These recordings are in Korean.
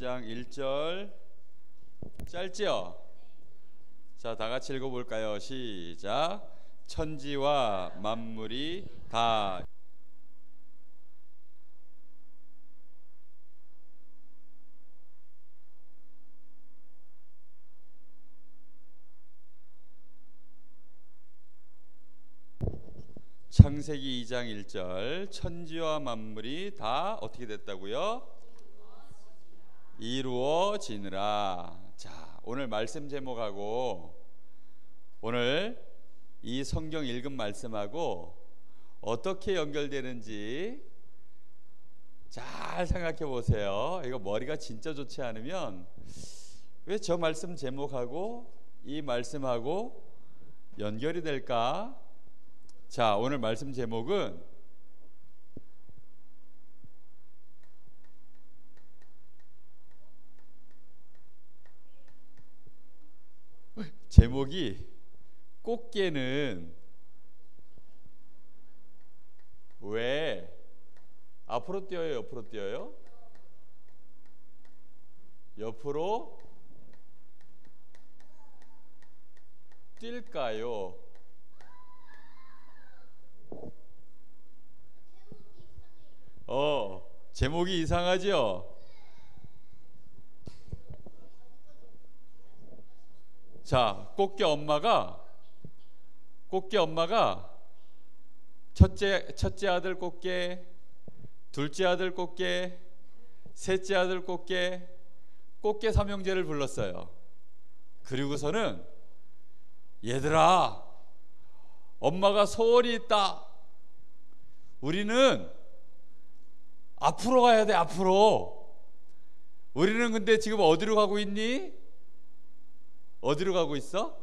2장 1절 짧지요? 자, 다 같이 읽어볼까요? 시작. 천지와 만물이 다 창세기 2장 1절 천지와 만물이 다 어떻게 됐다고요? 이루어지느라. 자, 오늘 말씀 제목하고 오늘 이 성경 읽은 말씀하고 어떻게 연결되는지 잘 생각해 보세요. 이거 머리가 진짜 좋지 않으면 왜 저 말씀 제목하고 이 말씀하고 연결이 될까? 자, 오늘 말씀 제목은 제목이 꽃게는 왜 앞으로 뛰어요? 옆으로 뛰어요? 옆으로 뛸까요? 제목이 이상하죠? 자, 꽃게 엄마가 첫째 아들 꽃게, 둘째 아들 꽃게, 셋째 아들 꽃게 삼형제를 불렀어요. 그리고서는 얘들아, 엄마가 소원이 있다. 우리는 앞으로 가야 돼. 앞으로. 우리는 근데 지금 어디로 가고 있니? 어디로 가고 있어?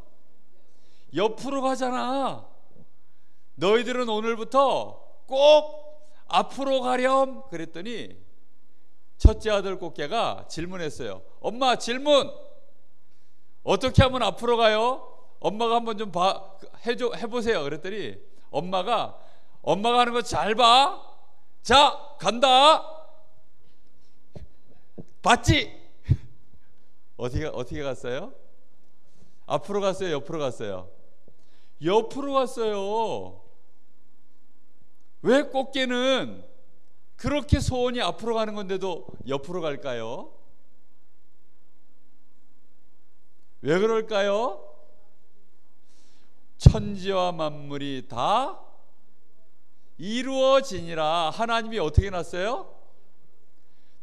옆으로 가잖아. 너희들은 오늘부터 꼭 앞으로 가렴. 그랬더니 첫째 아들 꽃게가 질문했어요. 엄마, 질문. 어떻게 하면 앞으로 가요? 엄마가 한번 좀 해보세요. 그랬더니 엄마가 하는 거 잘 봐. 자, 간다. 봤지? 어떻게 갔어요? 앞으로 갔어요? 옆으로 갔어요? 옆으로 갔어요. 왜 꽃게는 그렇게 소원이 앞으로 가는 건데도 옆으로 갈까요? 왜 그럴까요? 천지와 만물이 다 이루어지니라. 하나님이 어떻게 해놨어요?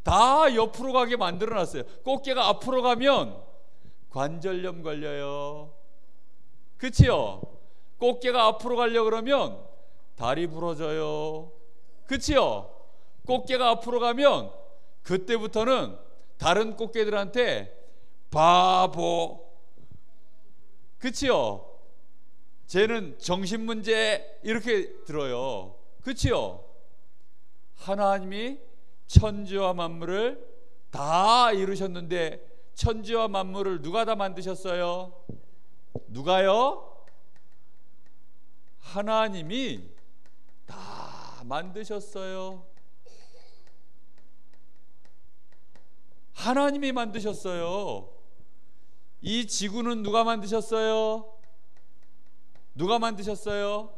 다 옆으로 가게 만들어놨어요. 꽃게가 앞으로 가면 관절염 걸려요. 그치요? 꽃게가 앞으로 가려고 그러면 다리 부러져요. 그치요? 꽃게가 앞으로 가면 그때부터는 다른 꽃게들한테 바보. 그치요? 쟤는 정신문제 이렇게 들어요. 그치요? 하나님이 천지와 만물을 다 이루셨는데 천지와 만물을 누가 다 만드셨어요? 누가요? 하나님이 다 만드셨어요. 하나님이 만드셨어요. 이 지구는 누가 만드셨어요? 누가 만드셨어요?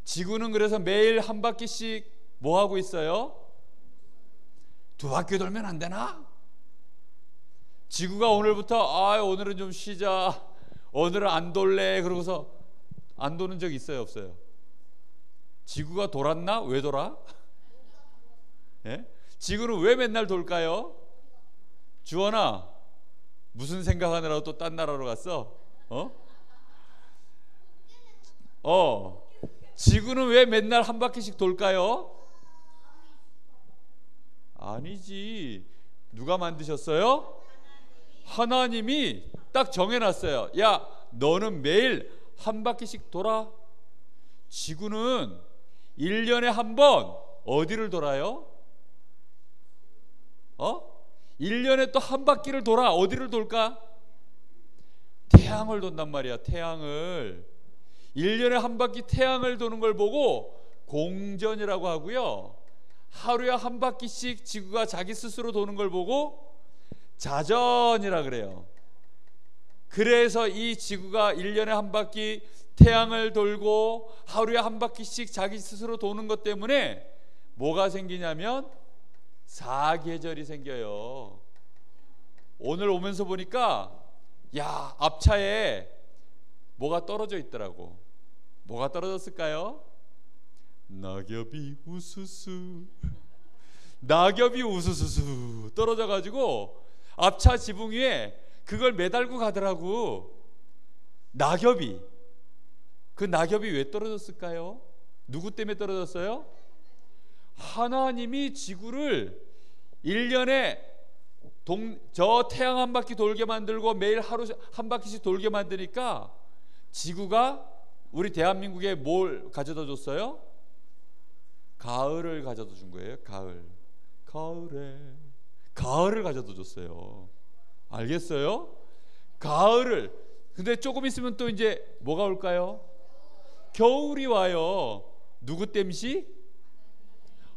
지구는 그래서 매일 한 바퀴씩 뭐 하고 있어요? 2바퀴 돌면 안 되나? 지구가 오늘부터 오늘은 좀 쉬자, 오늘은 안 돌래 그러고서 안 도는 적 있어요? 없어요? 지구가 돌았나? 왜 돌아? 예? 지구는 왜 맨날 돌까요? 주원아, 무슨 생각하느라고 또 딴 나라로 갔어? 지구는 왜 맨날 한 바퀴씩 돌까요? 아니지. 누가 만드셨어요? 하나님이 딱 정해놨어요. 야, 너는 매일 한 바퀴씩 돌아. 지구는 1년에 한 번 어디를 돌아요? 1년에 또 한 바퀴를 돌아. 어디를 돌까? 태양을 돈단 말이야. 태양을. 1년에 한 바퀴 태양을 도는 걸 보고 공전이라고 하고요, 하루에 한 바퀴씩 지구가 자기 스스로 도는 걸 보고 자전이라 그래요. 그래서 이 지구가 1년에 한 바퀴 태양을 돌고 하루에 한 바퀴씩 자기 스스로 도는 것 때문에 뭐가 생기냐면 사계절이 생겨요. 오늘 오면서 보니까 야, 앞차에 뭐가 떨어져 있더라고. 뭐가 떨어졌을까요? 낙엽이 우수수, 낙엽이 우수수수 떨어져 가지고 앞차 지붕 위에 그걸 매달고 가더라고. 낙엽이. 그 낙엽이 왜 떨어졌을까요? 누구 때문에 떨어졌어요? 하나님이 지구를 1년에 저 태양 한 바퀴 돌게 만들고 매일 하루 한 바퀴씩 돌게 만드니까 지구가 우리 대한민국에 뭘 가져다 줬어요? 가을을 가져다 준 거예요. 가을을 가져다 줬어요. 알겠어요? 가을을. 근데 조금 있으면 또 이제 뭐가 올까요? 겨울이 와요. 누구 땜시?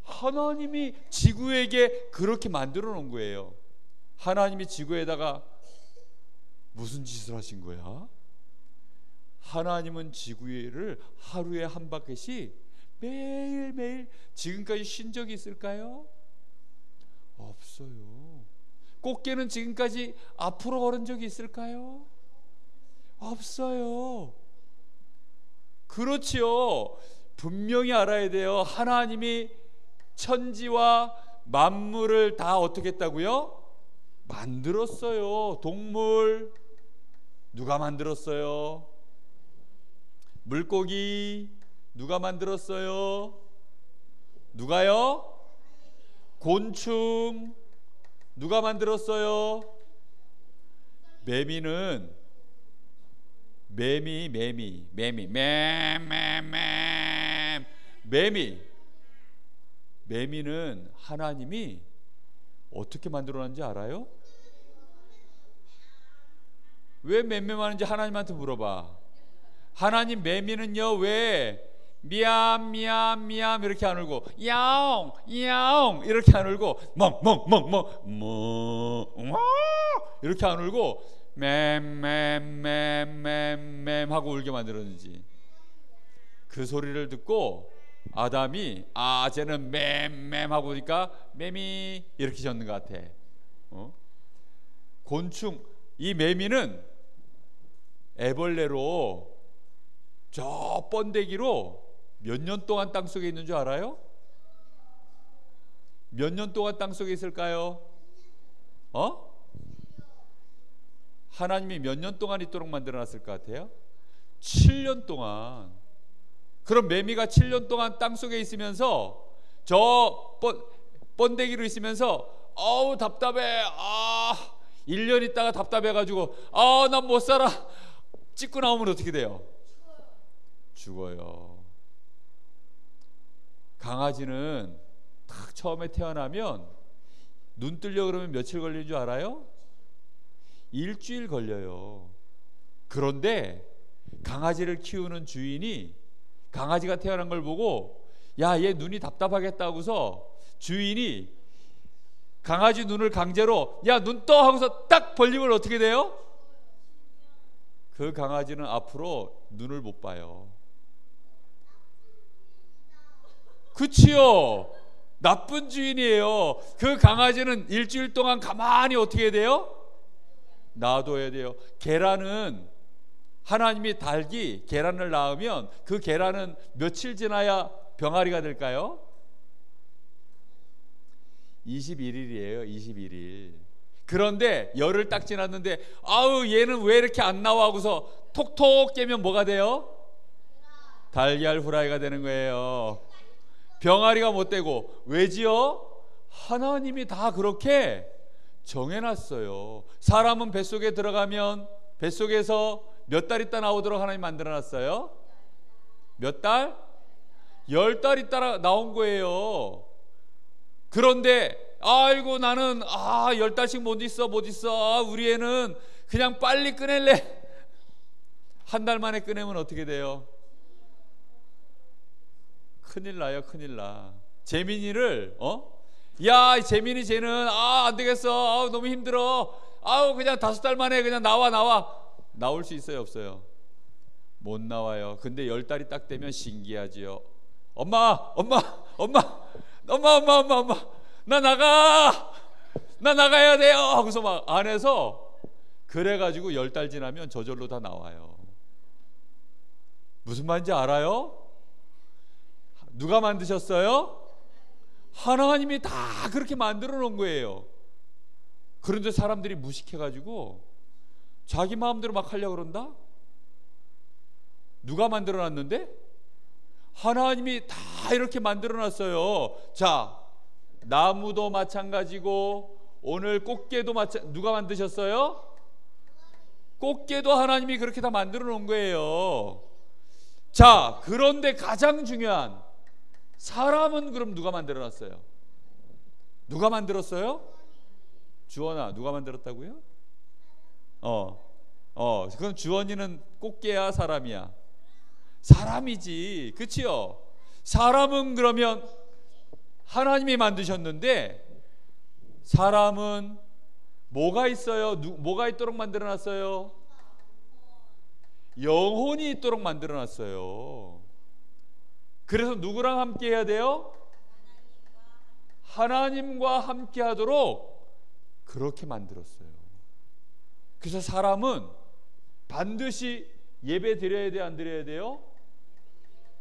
하나님이 지구에게 그렇게 만들어 놓은 거예요. 하나님이 지구에다가 무슨 짓을 하신 거야? 하나님은 지구를 하루에 한 바퀴씩 매일매일 지금까지 쉰 적이 있을까요? 없어요. 꽃게는 지금까지 앞으로 걸은 적이 있을까요? 없어요. 그렇지요. 분명히 알아야 돼요. 하나님이 천지와 만물을 다 어떻게 했다고요? 만들었어요. 동물 누가 만들었어요? 물고기 누가 만들었어요? 누가요? 곤충 누가 만들었어요? 매미는 매미는 하나님이 어떻게 만들어놨는지 알아요? 왜 맴매하는지 하나님한테 물어봐. 하나님 매미는요 왜 미암 이렇게 안 울고 야옹 이렇게 안 울고 멍 이렇게 안 울고 맴 하고 울게 만들었는지. 그 소리를 듣고 아담이 쟤는 맴 하고 오니까 매미 이렇게 졌는 것 같아. 곤충, 이 매미는 애벌레로 저 번데기로 몇 년 동안 땅속에 있는 줄 알아요? 몇 년 동안 땅속에 있을까요? 하나님이 몇 년 동안 있도록 만들어놨을 것 같아요? 7년 동안. 그럼 매미가 7년 동안 땅속에 있으면서 저 번데기로 있으면서 답답해. 1년 있다가 답답해가지고 난 못 살아. 찍고 나오면 어떻게 돼요? 죽어요. 강아지는 딱 처음에 태어나면 눈 뜨려 그러면 며칠 걸리는 줄 알아요? 일주일 걸려요. 그런데 강아지를 키우는 주인이 강아지가 태어난 걸 보고 얘 눈이 답답하겠다고서 주인이 강아지 눈을 강제로 눈 떠 하고서 딱 벌리면 어떻게 돼요? 그 강아지는 앞으로 눈을 못 봐요. 그치요? 나쁜 주인이에요. 그 강아지는 일주일 동안 가만히 어떻게 해야 돼요? 놔둬야 돼요. 계란은 하나님이 계란을 낳으면 그 계란은 며칠 지나야 병아리가 될까요? 21일이에요. 21일. 그런데 열을 딱 지났는데 얘는 왜 이렇게 안 나와 하고서 톡톡 깨면 뭐가 돼요? 달걀 후라이가 되는 거예요. 병아리가 못 되고. 왜지요? 하나님이 다 그렇게 정해놨어요. 사람은 뱃속에 들어가면 뱃속에서 몇 달 있다 나오도록 하나님 만들어놨어요. 몇 달? 10달 있다 나온 거예요. 그런데 아이고 나는 10달씩 못 있어. 우리 애는 그냥 빨리 꺼낼래. 한 달 만에 꺼내면 어떻게 돼요? 큰일 나요. 큰일 나. 재민이를 야, 재민이 쟤는 안 되겠어. 너무 힘들어. 그냥 5달 만에 그냥 나올 수 있어요, 없어요? 못 나와요. 근데 10달이 딱 되면 신기하지요. 엄마, 나 나가야 돼요. 하고서 막 안에서 그래가지고 10달 지나면 저절로 다 나와요. 무슨 말인지 알아요? 누가 만드셨어요? 하나님이 다 그렇게 만들어 놓은 거예요. 그런데 사람들이 무식해가지고 자기 마음대로 막 하려고 그런다? 누가 만들어 놨는데? 하나님이 다 이렇게 만들어 놨어요. 자, 나무도 마찬가지고 오늘 꽃게도 누가 만드셨어요? 꽃게도 하나님이 그렇게 다 만들어 놓은 거예요. 자, 그런데 가장 중요한 사람은 그럼 누가 만들어 놨어요? 누가 만들었어요? 주원아, 누가 만들었다고요? 그럼 주원이는 꽃게야, 사람이야? 사람이지, 그치요? 사람은 그러면 하나님이 만드셨는데 사람은 뭐가 있어요? 뭐가 있도록 만들어 놨어요? 영혼이 있도록 만들어 놨어요. 그래서 누구랑 함께 해야 돼요? 하나님과 함께 하도록 그렇게 만들었어요. 그래서 사람은 반드시 예배 드려야 돼요, 안 드려야 돼요?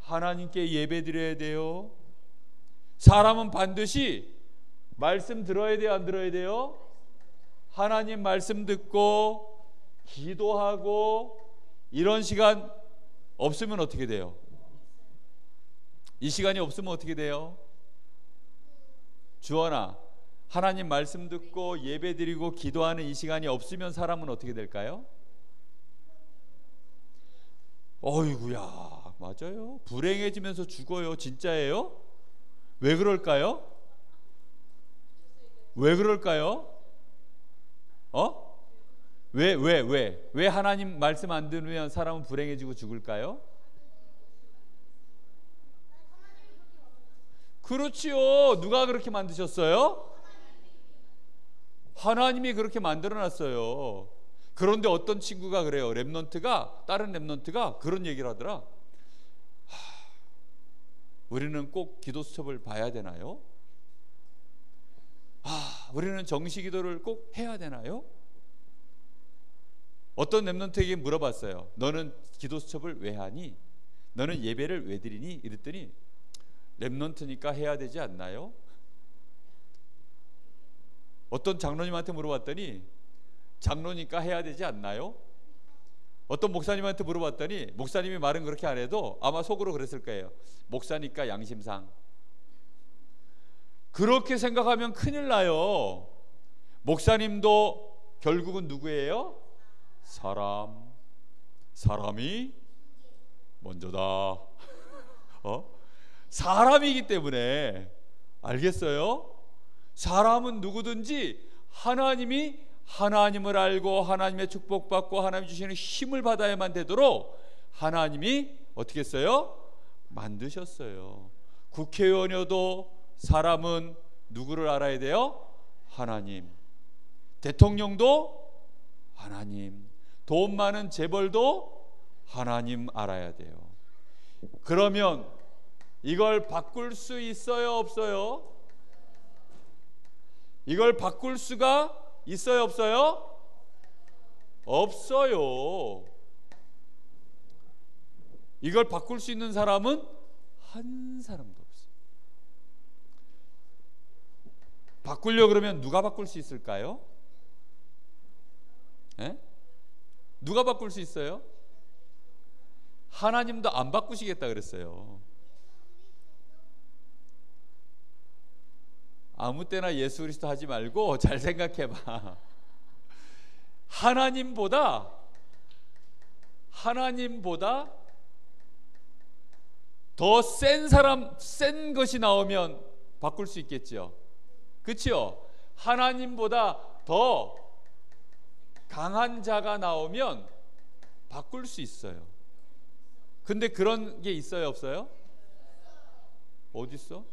하나님께 예배 드려야 돼요. 사람은 반드시 말씀 들어야 돼요, 안 들어야 돼요? 하나님 말씀 듣고 기도하고 이런 시간 없으면 어떻게 돼요? 이 시간이 없으면 어떻게 돼요? 주원아, 하나님 말씀 듣고 예배 드리고 기도하는 이 시간이 없으면 사람은 어떻게 될까요? 어이구야, 맞아요. 불행해지면서 죽어요. 진짜예요? 왜 그럴까요? 왜 그럴까요? 왜 하나님 말씀 안 들으면 사람은 불행해지고 죽을까요? 그렇지요. 누가 그렇게 만드셨어요? 하나님이 그렇게 만들어놨어요. 그런데 어떤 친구가 그래요. 다른 랩넌트가 그런 얘기를 하더라. 우리는 꼭 기도 수첩을 봐야 되나요? 우리는 정시 기도를 꼭 해야 되나요? 어떤 랩넌트에게 물어봤어요. 너는 기도 수첩을 왜 하니? 너는 예배를 왜 드리니? 이랬더니 랩넌트니까 해야 되지 않나요? 어떤 장로님한테 물어봤더니 장로니까 해야 되지 않나요? 어떤 목사님한테 물어봤더니 목사님이 말은 그렇게 안 해도 아마 속으로 그랬을 거예요. 목사니까 양심상. 그렇게 생각하면 큰일 나요. 목사님도 결국은 누구예요? 사람이 먼저다. 사람이기 때문에 알겠어요? 사람은 누구든지 하나님을 알고 하나님의 축복받고 하나님이 주시는 힘을 받아야만 되도록 하나님이 어떻게 했어요? 만드셨어요. 국회의원이어도 사람은 누구를 알아야 돼요? 하나님. 대통령도 하나님. 돈 많은 재벌도 하나님 알아야 돼요. 그러면 이걸 바꿀 수 있어요, 없어요? 이걸 바꿀 수가 있어요, 없어요? 없어요. 이걸 바꿀 수 있는 사람은 한 사람도 없어요. 바꾸려고 그러면 누가 바꿀 수 있을까요? 누가 바꿀 수 있어요? 하나님도 안 바꾸시겠다 그랬어요. 아무 때나 예수 그리스도 하지 말고 잘 생각해봐. 하나님보다 더 센 것이 나오면 바꿀 수 있겠죠. 그렇죠? 하나님보다 더 강한 자가 나오면 바꿀 수 있어요. 근데 그런 게 있어요, 없어요? 어디 있어?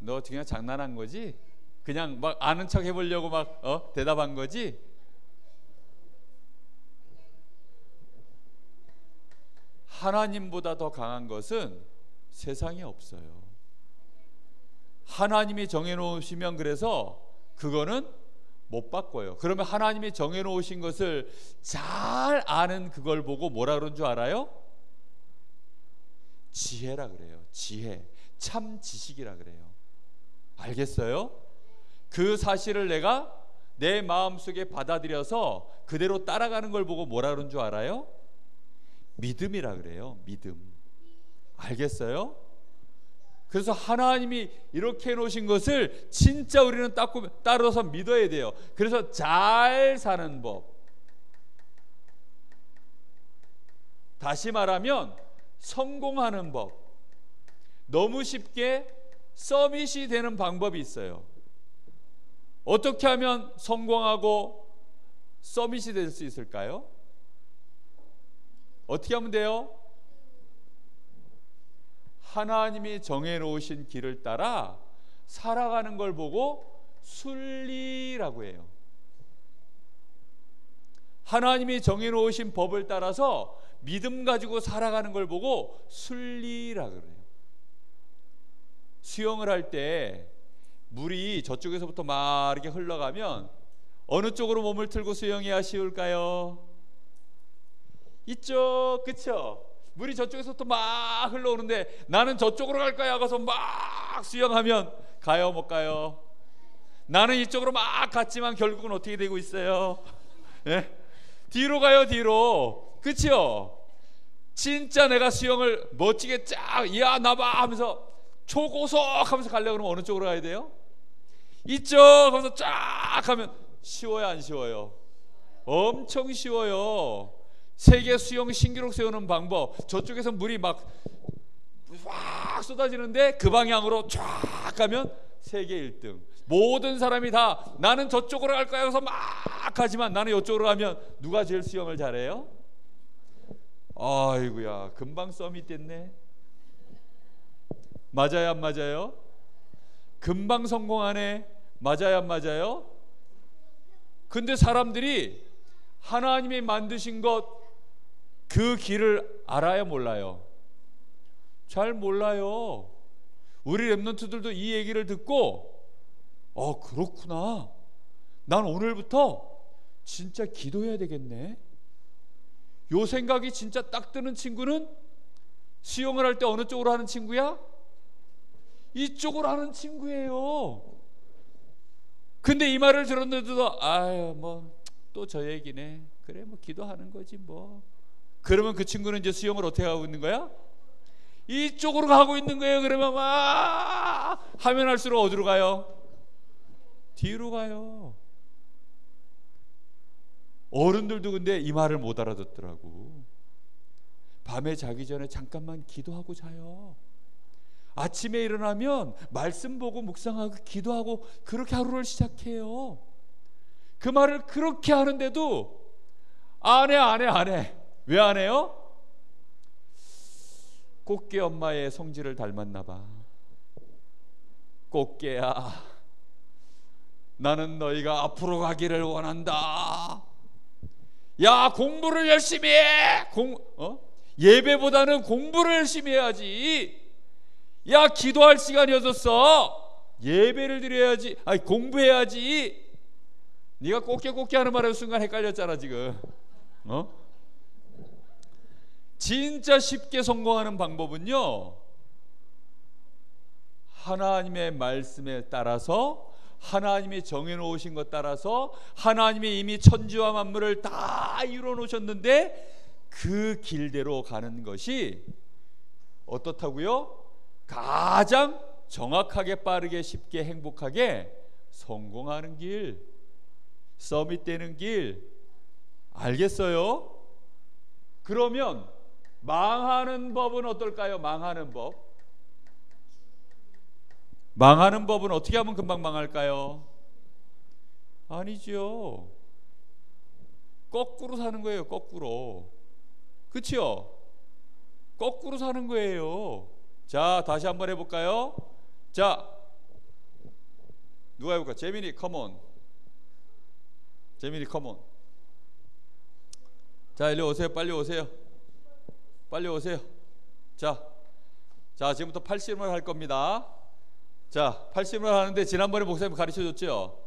너 그냥 장난한 거지? 그냥 막 아는 척 해보려고 막 대답한 거지? 하나님보다 더 강한 것은 세상에 없어요. 하나님이 정해놓으시면 그래서 그거는 못 바꿔요. 그러면 하나님이 정해놓으신 것을 잘 아는 그걸 보고 뭐라 그런 줄 알아요? 지혜라 그래요. 지혜, 참 지식이라 그래요. 알겠어요? 그 사실을 내가 내 마음속에 받아들여서 그대로 따라가는 걸 보고 뭐라 그런 줄 알아요? 믿음이라 그래요. 믿음. 알겠어요? 그래서 하나님이 이렇게 해놓으신 것을 진짜 우리는 따라서 믿어야 돼요. 그래서 잘 사는 법, 다시 말하면 성공하는 법, 너무 쉽게 서밋이 되는 방법이 있어요. 어떻게 하면 성공하고 서밋이 될 수 있을까요? 어떻게 하면 돼요? 하나님이 정해놓으신 길을 따라 살아가는 걸 보고 순리라고 해요. 하나님이 정해놓으신 법을 따라서 믿음 가지고 살아가는 걸 보고 순리라고 그래요. 수영을 할 때 물이 저쪽에서부터 막 이렇게 흘러가면 어느 쪽으로 몸을 틀고 수영해야 쉬울까요? 이쪽, 그쵸? 물이 저쪽에서부터 막 흘러오는데 나는 저쪽으로 갈 거야 가서 막 수영하면 가요, 못 가요? 나는 이쪽으로 막 갔지만 결국은 어떻게 되고 있어요? 예? 뒤로 가요, 뒤로. 그쵸? 진짜 내가 수영을 멋지게 쫙, 야 나봐 하면서 초고속 하면서 가려고 그러면 어느 쪽으로 가야 돼요? 이쪽 하면서 쫙 하면 쉬워요, 안 쉬워요? 엄청 쉬워요. 세계 수영 신기록 세우는 방법, 저쪽에서 물이 막 쏟아지는데 그 방향으로 쫙 가면 세계 1등. 모든 사람이 다 나는 저쪽으로 갈 거야 해서 막 가지만 나는 이쪽으로 가면 누가 제일 수영을 잘해요? 아이고야, 금방 서밋 됐네. 맞아요, 안 맞아요? 금방 성공하네. 맞아요, 안 맞아요? 근데 사람들이 하나님이 만드신 것 그 길을 알아요, 몰라요? 잘 몰라요. 우리 랩런트들도 이 얘기를 듣고 그렇구나, 난 오늘부터 진짜 기도해야 되겠네. 요 생각이 진짜 딱 드는 친구는 수영을 할 때 어느 쪽으로 하는 친구야? 이쪽으로 하는 친구예요. 근데 이 말을 들었는데도 아유 뭐 또 저 얘기네, 그래 뭐 기도하는 거지 뭐. 그러면 그 친구는 이제 수영을 어떻게 하고 있는 거야? 이쪽으로 가고 있는 거예요. 그러면 막 하면 할수록 어디로 가요? 뒤로 가요. 어른들도 근데 이 말을 못 알아듣더라고. 밤에 자기 전에 잠깐만 기도하고 자요. 아침에 일어나면 말씀 보고 묵상하고 기도하고 그렇게 하루를 시작해요. 그 말을 그렇게 하는데도 안 해. 왜 안 해요? 꽃게 엄마의 성질을 닮았나 봐. 꽃게야, 나는 너희가 앞으로 가기를 원한다. 야, 공부를 열심히 해. 예배보다는 공부를 열심히 해야지. 야, 기도할 시간이 없었어. 예배를 드려야지. 아니, 공부해야지. 네가 꽃게 하는 말에 순간 헷갈렸잖아 지금. 진짜 쉽게 성공하는 방법은요, 하나님의 말씀에 따라서, 하나님이 정해놓으신 것 따라서, 하나님이 이미 천지와 만물을 다 이루어놓으셨는데 그 길대로 가는 것이 어떻다고요? 가장 정확하게, 빠르게, 쉽게, 행복하게 성공하는 길, 서밋되는 길. 알겠어요? 그러면 망하는 법은 어떨까요? 망하는 법은 어떻게 하면 금방 망할까요? 아니죠. 거꾸로 사는 거예요. 거꾸로. 그치요? 거꾸로 사는 거예요. 자, 다시 한번 해볼까요? 자, 누가 해볼까? 재민이 컴온. 재민이 컴온. 자, 일로 오세요. 빨리 오세요. 빨리 오세요. 자, 지금부터 팔씨름을 할 겁니다. 자, 팔씨름을 하는데 지난번에 목사님 가르쳐 줬죠.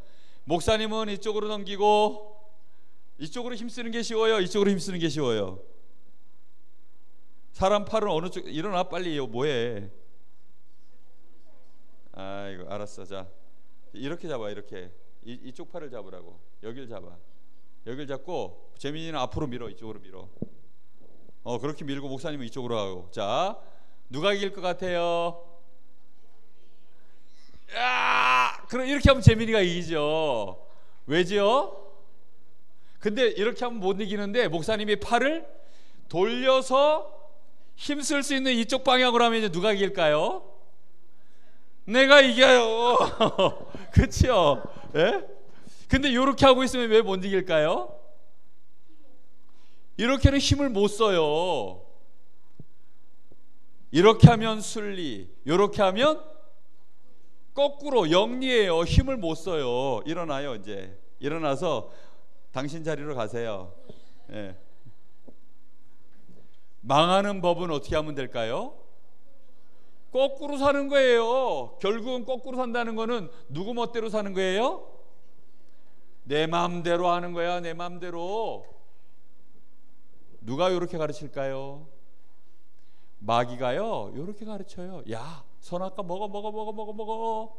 목사님은 이쪽으로 넘기고 이쪽으로 힘쓰는 게 쉬워요, 이쪽으로 힘쓰는 게 쉬워요? 사람 팔은 어느 쪽? 일어나 빨리. 뭐해? 아이고, 알았어. 자, 이렇게 잡아. 이렇게 이쪽 팔을 잡으라고. 여길 잡아. 여길 잡고 재민이는 앞으로 밀어. 이쪽으로 밀어. 그렇게 밀고 목사님은 이쪽으로 가고. 자, 누가 이길 것 같아요? 그럼 이렇게 하면 재민이가 이기죠. 왜지요? 근데 이렇게 하면 못 이기는데 목사님이 팔을 돌려서 힘쓸 수 있는 이쪽 방향으로 하면 이제 누가 이길까요? 내가 이겨요. 그렇죠? 예? 근데 이렇게 하고 있으면 왜 못 이길까요? 이렇게는 힘을 못 써요. 이렇게 하면 순리, 이렇게 하면 거꾸로 영리해요. 힘을 못 써요. 일어나요. 이제 일어나서 당신 자리로 가세요. 예. 망하는 법은 어떻게 하면 될까요? 거꾸로 사는 거예요. 결국은 거꾸로 산다는 거는 누구 멋대로 사는 거예요? 내 마음대로 하는 거야. 내 마음대로. 누가 이렇게 가르칠까요? 마귀가요 이렇게 가르쳐요. 야, 선악과 먹어.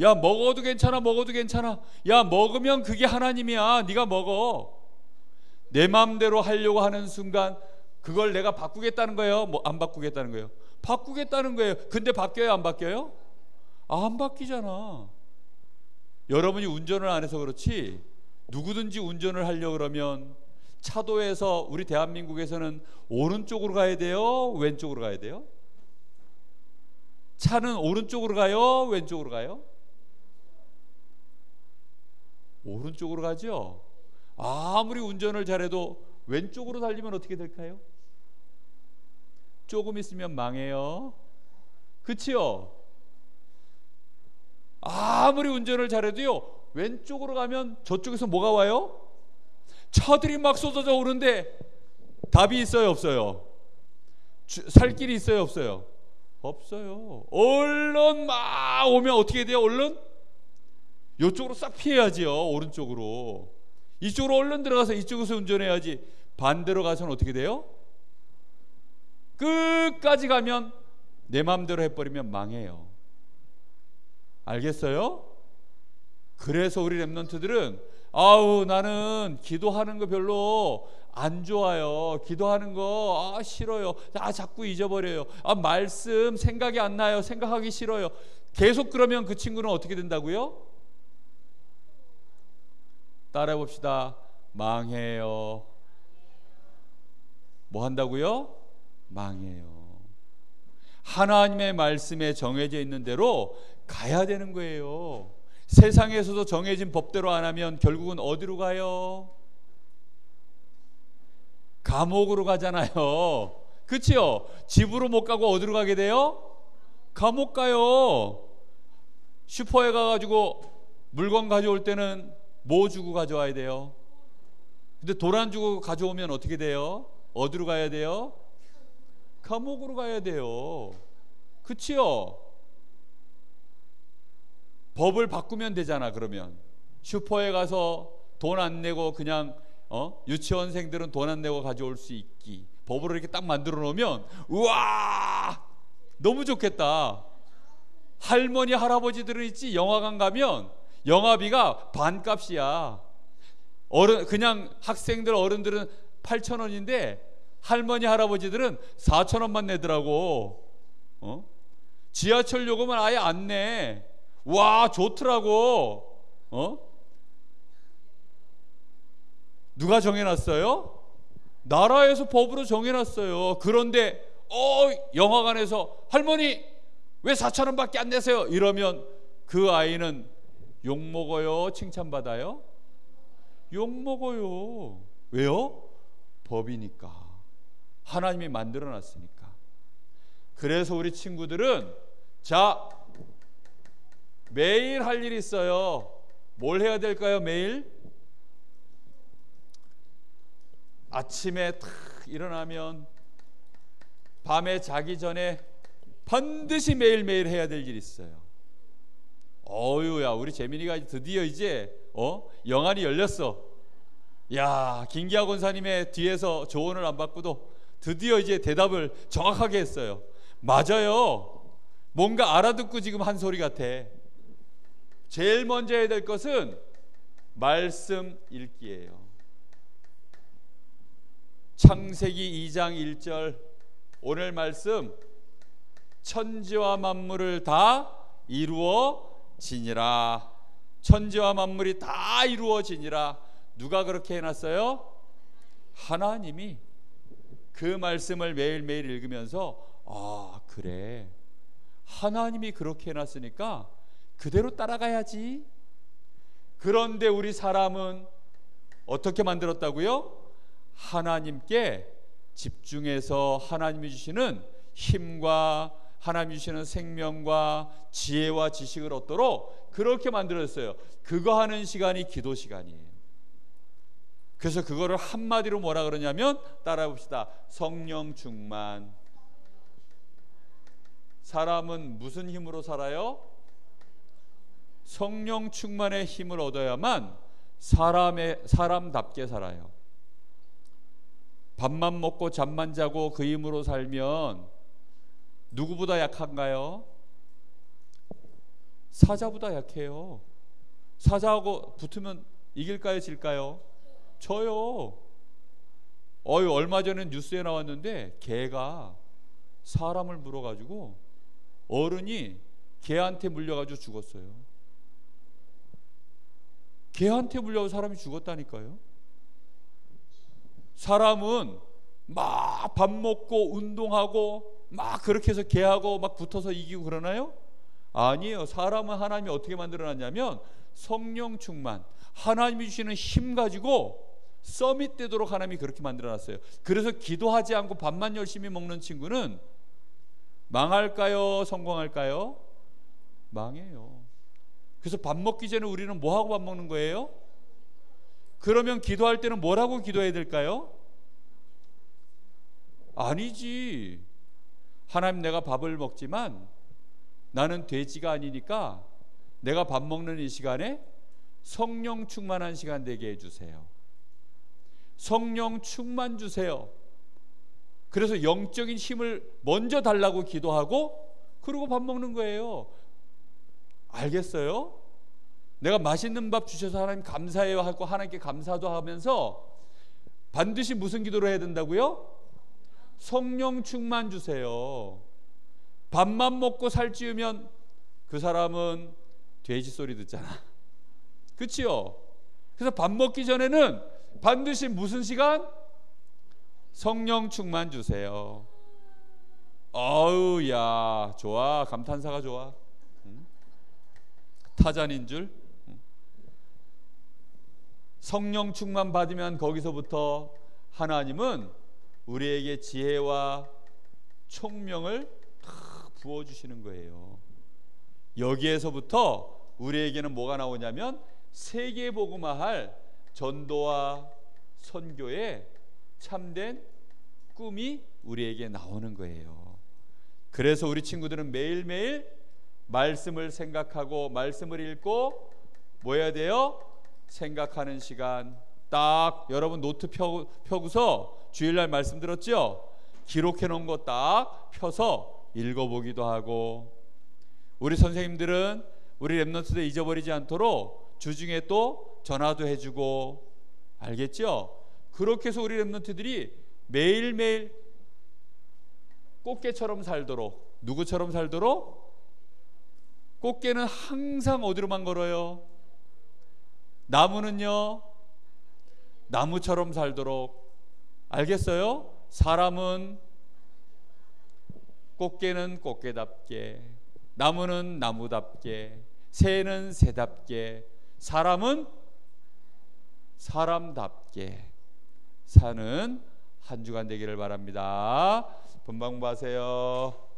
야, 먹어도 괜찮아. 야, 먹으면 그게 하나님이야. 네가 먹어. 내 마음대로 하려고 하는 순간 그걸 내가 바꾸겠다는 거예요? 뭐 안 바꾸겠다는 거예요? 바꾸겠다는 거예요. 근데 바뀌어요, 안 바뀌어요? 안 바뀌잖아. 여러분이 운전을 안 해서 그렇지 누구든지 운전을 하려고 그러면 차도에서 우리 대한민국에서는 오른쪽으로 가야 돼요? 왼쪽으로 가야 돼요? 차는 오른쪽으로 가요? 왼쪽으로 가요? 오른쪽으로 가죠. 아무리 운전을 잘해도 왼쪽으로 달리면 어떻게 될까요? 조금 있으면 망해요. 그치요? 아무리 운전을 잘해도요 왼쪽으로 가면 저쪽에서 뭐가 와요? 차들이 막 쏟아져 오는데 답이 있어요, 없어요? 살 길이 있어요, 없어요? 없어요. 얼른 막 오면 어떻게 돼요? 얼른 이쪽으로 싹 피해야지요. 오른쪽으로. 이쪽으로 얼른 들어가서 이쪽에서 운전해야지. 반대로 가서는 어떻게 돼요? 끝까지 가면 내 마음대로 해버리면 망해요. 알겠어요? 그래서 우리 렘넌트들은 나는 기도하는 거 별로 안 좋아요. 기도하는 거 싫어요. 자꾸 잊어버려요. 말씀 생각이 안 나요. 생각하기 싫어요. 계속 그러면 그 친구는 어떻게 된다고요? 따라해 봅시다. 망해요. 뭐 한다고요? 망해요. 하나님의 말씀에 정해져 있는 대로 가야 되는 거예요. 세상에서도 정해진 법대로 안 하면 결국은 어디로 가요? 감옥으로 가잖아요. 그치요? 집으로 못 가고 어디로 가게 돼요? 감옥 가요. 슈퍼에 가가지고 물건 가져올 때는 뭐 주고 가져와야 돼요? 근데 돈 안 주고 가져오면 어떻게 돼요? 어디로 가야 돼요? 감옥으로 가야 돼요. 그치요? 법을 바꾸면 되잖아. 그러면 슈퍼에 가서 돈 안 내고 그냥 유치원생들은 돈 안 내고 가져올 수 있기 법으로 이렇게 딱 만들어 놓으면 우와 너무 좋겠다. 할머니 할아버지들은 있지 영화관 가면 영화비가 반값이야. 그냥 학생들 어른들은 8,000원인데 할머니 할아버지들은 4,000원만 내더라고. 지하철 요금은 아예 안 내. 와 좋더라고. 누가 정해놨어요? 나라에서 법으로 정해놨어요. 그런데 영화관에서 할머니 왜 4,000원밖에 안 내세요? 이러면 그 아이는 욕먹어요? 칭찬받아요? 욕먹어요. 왜요? 법이니까. 하나님이 만들어놨으니까. 그래서 우리 친구들은 자 매일 할 일이 있어요. 뭘 해야 될까요? 매일 아침에 탁 일어나면 밤에 자기 전에 반드시 매일매일 해야 될 일이 있어요. 어유야, 우리 재민이가 드디어 이제 영안이 열렸어. 야, 김기하 권사님의 뒤에서 조언을 안 받고도 드디어 이제 대답을 정확하게 했어요. 맞아요. 뭔가 알아듣고 지금 한 소리 같아. 제일 먼저 해야 될 것은 말씀 읽기예요. 창세기 2장 1절 오늘 말씀, 천지와 만물을 다 이루어지니라. 천지와 만물이 다 이루어지니라. 누가 그렇게 해놨어요? 하나님이. 그 말씀을 매일매일 읽으면서 아, 그래, 하나님이 그렇게 해놨으니까 그대로 따라가야지. 그런데 우리 사람은 어떻게 만들었다고요? 하나님께 집중해서 하나님이 주시는 힘과 하나님이 주시는 생명과 지혜와 지식을 얻도록 그렇게 만들었어요. 그거 하는 시간이 기도 시간이에요. 그래서 그거를 한마디로 뭐라 그러냐면, 따라해 봅시다. 성령 충만. 사람은 무슨 힘으로 살아요? 성령 충만의 힘을 얻어야만 사람답게 살아요. 밥만 먹고 잠만 자고 그 힘으로 살면 누구보다 약한가요? 사자보다 약해요. 사자하고 붙으면 이길까요, 질까요? 져요. 얼마 전에 뉴스에 나왔는데 개가 사람을 물어가지고 어른이 개한테 물려가지고 죽었어요. 개한테 물려서 사람이 죽었다니까요. 사람은 막 밥 먹고 운동하고 막 그렇게 해서 개하고 막 붙어서 이기고 그러나요? 아니에요. 사람은 하나님이 어떻게 만들어놨냐면 성령 충만, 하나님이 주시는 힘 가지고 서밋 되도록 하나님이 그렇게 만들어놨어요. 그래서 기도하지 않고 밥만 열심히 먹는 친구는 망할까요? 성공할까요? 망해요. 그래서 밥 먹기 전에 우리는 뭐하고 밥 먹는 거예요? 그러면 기도할 때는 뭐라고 기도해야 될까요? 아니지. 하나님, 내가 밥을 먹지만 나는 돼지가 아니니까 내가 밥 먹는 이 시간에 성령 충만한 시간 되게 해주세요. 성령 충만 주세요. 그래서 영적인 힘을 먼저 달라고 기도하고 그러고 밥 먹는 거예요. 알겠어요? 내가 맛있는 밥 주셔서 하나님 감사해요 하고 하나님께 감사도 하면서 반드시 무슨 기도를 해야 된다고요? 성령 충만 주세요. 밥만 먹고 살찌우면 그 사람은 돼지 소리 듣잖아. 그치요? 그래서 밥 먹기 전에는 반드시 무슨 시간? 성령 충만 주세요. 어우, 야, 좋아. 감탄사가 좋아. 타잔인 줄. 성령 충만 받으면 거기서부터 하나님은 우리에게 지혜와 총명을 부어주시는 거예요. 여기에서부터 우리에게는 뭐가 나오냐면 세계복음화할 전도와 선교의 참된 꿈이 우리에게 나오는 거예요. 그래서 우리 친구들은 매일매일 말씀을 생각하고 말씀을 읽고 뭐 해야 돼요? 생각하는 시간. 딱 여러분 노트 펴고서 주일날 말씀 들었죠? 기록해 놓은 거 딱 펴서 읽어보기도 하고, 우리 선생님들은 우리 랩넌트들 잊어버리지 않도록 주중에 또 전화도 해주고, 알겠죠? 그렇게 해서 우리 랩넌트들이 매일매일 꽃게처럼 살도록. 누구처럼 살도록? 꽃게는 항상 어디로만 걸어요? 나무는요? 나무처럼 살도록. 알겠어요? 사람은 꽃게는 꽃게답게, 나무는 나무답게, 새는 새답게, 사람은 사람답게 사는 한 주간 되기를 바랍니다. 본방 공부하세요.